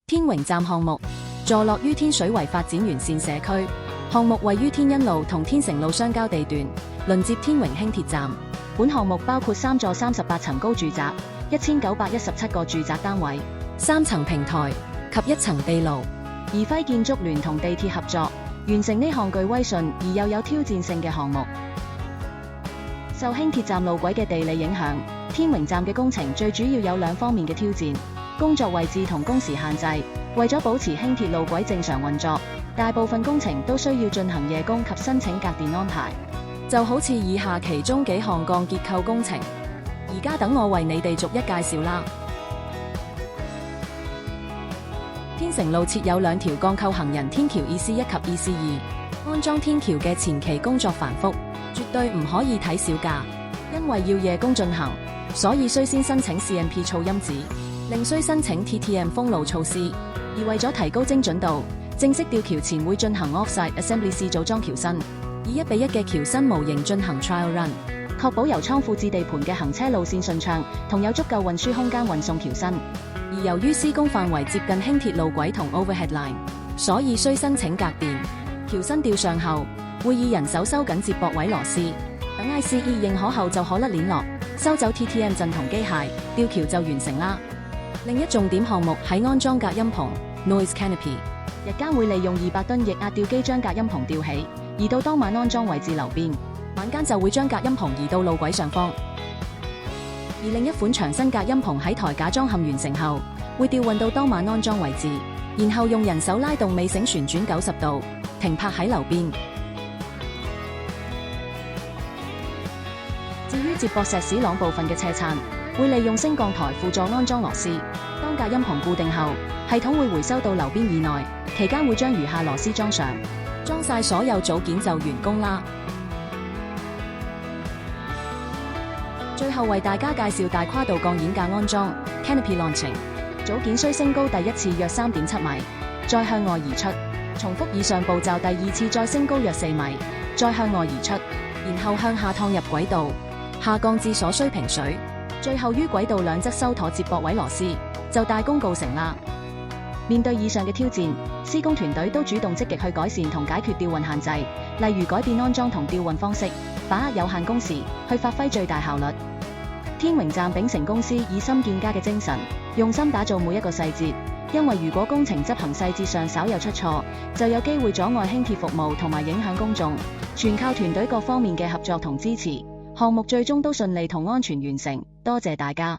天榮站項目坐落於天水圍發展完善社區，項目位於天恩路同天成路相交地段，鄰接天榮輕鐵站。本項目包括3座38層高住宅、1917個住宅單位、3層平台及1層地牢。而輝建築聯同地鐵合作，完成呢項具威信而又有挑戰性嘅項目。受輕鐵站路軌嘅地理影響，天榮站嘅工程最主要有2方面嘅挑戰：工作位置同工時限制。為咗保持輕鐵路軌正常運作，大部分工程都需要進行夜工及申請隔電安排。就好似以下其中幾項鋼結構工程，而家等我為你哋逐一介紹啦。天成路設有2條鋼構行人天橋 EC1 及 EC2， 安裝天橋嘅前期工作繁複，絕對唔可以睇小價。因為要夜工進行，所以需先申請 CMP 噪音紙，另需申請 TTM 封路措施。而為咗提高精準度，正式吊橋前會進行 Offsite Assembly 試組裝橋身，以1:1嘅橋身模型進行 Trial Run， 確保由倉庫至地盤嘅行車路線順暢，同有足夠運輸空間運送橋身。而由於施工範圍接近輕鐵路軌同 Overhead Line， 所以需申請隔電。橋身吊上後，會以人手收緊接駁位螺絲，等 ICE 認可後就可甩鏈落，收走 TTM 陣同機械，吊橋就完成啦。另一重點項目喺安裝隔音棚 Noise Canopy， 日間會利用200噸液壓吊機將隔音棚吊起，移到當晚安裝位置樓邊，晚間就會將隔音棚移到路軌上方。而另一款長身隔音棚喺台架裝嵌完成後，會吊運到當晚安裝位置，然後用人手拉動尾繩旋轉90度，停泊喺樓邊。至於接駁石屎廊部分嘅斜撐，會利用升降台輔助安裝螺絲。當隔音棚固定後，系統會回收到樓邊以內，期間會將餘下螺絲裝上。裝晒所有組件就完工啦。最後為大家介紹大跨度鋼演架安裝 Canopy Launching， 組件需升高第一次約 3.7 米，再向外移出，重複以上步驟第2次再升高約4米，再向外移出，然後向下趟入軌道，下降至所需平水，最後於軌道兩側收妥接駁位螺絲，就大功告成啦。面對以上嘅挑戰，施工團隊都主動積極去改善同解決吊運限制，例如改變安裝同吊運方式，把握有限工時，去發揮最大效率。天榮站秉承公司以心見家嘅精神，用心打造每一個細節，因為如果工程執行細節上稍有出錯，就有機會阻礙輕鐵服務同埋影響公眾。全靠團隊各方面嘅合作同支持，項目最終都順利同安全完成。多謝大家。